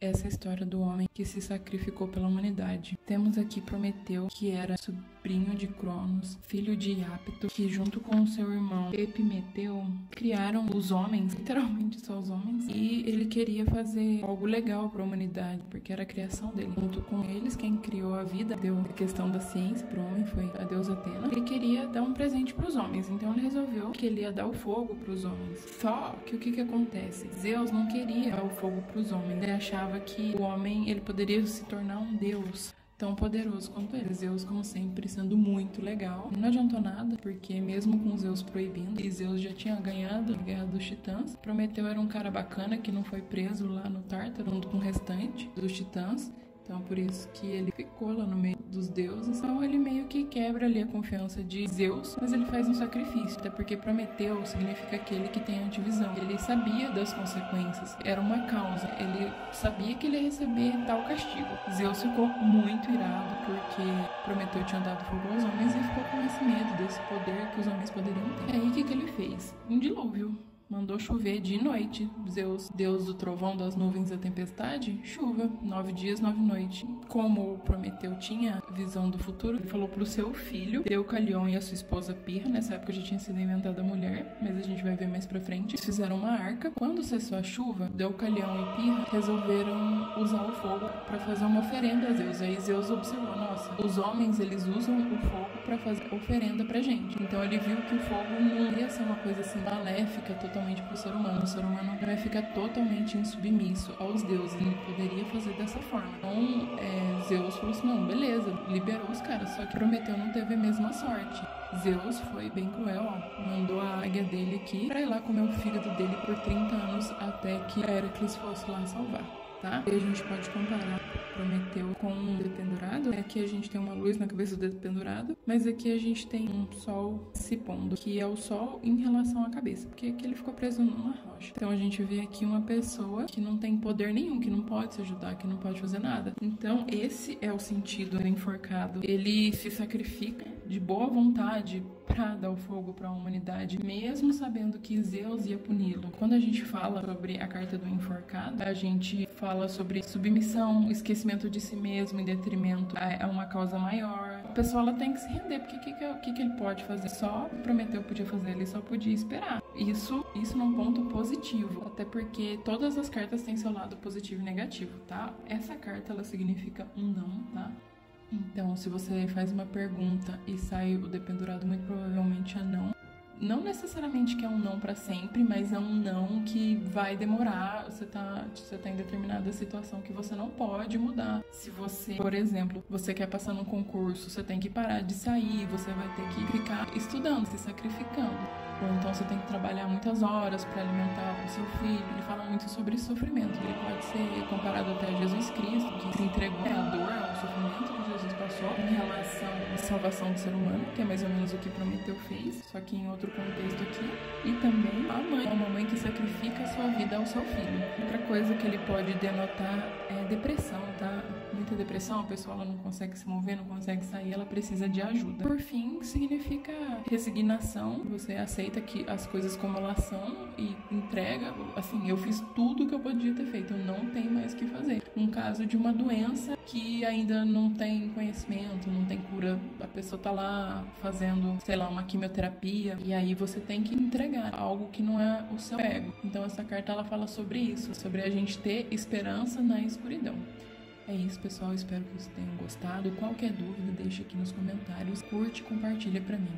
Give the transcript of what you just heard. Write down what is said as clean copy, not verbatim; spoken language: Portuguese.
essa história do homem que se sacrificou pela humanidade. Temos aqui Prometeu, que era sobrinho de Cronos, filho de Iapto, que junto com seu irmão Epimeteu criaram os homens, literalmente só os homens, e ele queria fazer algo legal para a humanidade, porque era a criação dele. Junto com eles, quem criou a vida, deu a questão da ciência para o homem, foi a deusa Atena. Ele queria dar um presente para os homens, então ele resolveu que ele ia dar o fogo para os homens. Só que o que acontece? Zeus não queria dar o fogo para os homens, ele achava que o homem ele poderia se tornar um deus tão poderoso quanto ele. Zeus, como sempre, sendo muito legal. Não adiantou nada, porque mesmo com Zeus proibindo, e Zeus já tinha ganhado a Guerra dos Titãs, Prometeu era um cara bacana que não foi preso lá no Tártaro, junto com o restante dos Titãs. Então, por isso que ele ficou lá no meio dos deuses. Então, ele meio que quebra ali a confiança de Zeus, mas ele faz um sacrifício. Até porque Prometeu significa aquele que tem antivisão. Ele sabia das consequências. Era uma causa. Ele sabia que ele ia receber tal castigo. Zeus ficou muito irado porque Prometeu tinha dado fogo aos homens e ficou com esse medo desse poder que os homens poderiam ter. E aí, o que ele fez? Um dilúvio. Mandou chover de noite. Zeus, deus do trovão, das nuvens da tempestade, chuva, 9 dias, 9 noites. Como Prometeu tinha visão do futuro, ele falou pro seu filho, Deucalion, e a sua esposa Pirra. Nessa época já tinha sido inventada a mulher, mas a gente vai ver mais pra frente. Eles fizeram uma arca. Quando cessou a chuva, Deucalion e Pirra resolveram usar o fogo para fazer uma oferenda a Zeus. Aí Zeus observou, nossa, os homens eles usam o fogo para fazer oferenda pra gente. Então ele viu que o fogo não ia ser uma coisa assim maléfica, totalmente para o ser humano. O ser humano vai ficar totalmente insubmisso aos deuses. Ele poderia fazer dessa forma. Então, Zeus falou assim, não, beleza, liberou os caras. Só que Prometeu não teve a mesma sorte. Zeus foi bem cruel, ó. Mandou a águia dele aqui pra ir lá comer o fígado dele por 30 anos até que Hércules fosse lá salvar. Tá? E a gente pode comparar Prometeu com um dependurado. Aqui a gente tem uma luz na cabeça do dependurado, mas aqui a gente tem um sol se pondo, que é o sol em relação à cabeça, porque aqui ele ficou preso numa rocha. Então a gente vê aqui uma pessoa que não tem poder nenhum, que não pode se ajudar, que não pode fazer nada. Então esse é o sentido do enforcado. Ele se sacrifica de boa vontade para dar o fogo para a humanidade, mesmo sabendo que Zeus ia puni-lo. Quando a gente fala sobre a carta do enforcado, a gente fala sobre submissão, esquecimento de si mesmo em detrimento a uma causa maior. A pessoa ela tem que se render, porque o que ele pode fazer? Só Prometeu podia fazer, ele só podia esperar. Isso num ponto positivo, até porque todas as cartas têm seu lado positivo e negativo, tá? Essa carta ela significa um não, tá? Então, se você faz uma pergunta e sai o dependurado, muito provavelmente é não. Não necessariamente que é um não pra sempre, mas é um não que vai demorar. Você tá em determinada situação que você não pode mudar. Se você, por exemplo, você quer passar num concurso, você tem que parar de sair, você vai ter que ficar estudando, se sacrificando. Ou então você tem que trabalhar muitas horas para alimentar o seu filho. Ele fala muito sobre sofrimento. Ele pode ser comparado até a Jesus Cristo, que se entregou à dor, ao sofrimento que Jesus passou em relação à salvação do ser humano, que é mais ou menos o que Prometeu fez, só que em outro contexto aqui. E também a mãe, uma mãe que sacrifica a sua vida ao seu filho. Outra coisa que ele pode denotar é depressão, tá? Muita depressão, a pessoa ela não consegue se mover, não consegue sair, ela precisa de ajuda. Por fim, significa resignação. Você aceita que as coisas como elas são e entrega, assim, eu fiz tudo que eu podia ter feito, eu não tenho mais o que fazer. Um caso de uma doença que ainda não tem conhecimento, não tem cura, a pessoa tá lá fazendo, sei lá, uma quimioterapia, e aí você tem que entregar algo que não é o seu ego. Então essa carta ela fala sobre isso, sobre a gente ter esperança na escuridão. É isso, pessoal. Espero que vocês tenham gostado. Qualquer dúvida, deixa aqui nos comentários. Curte e compartilha pra mim.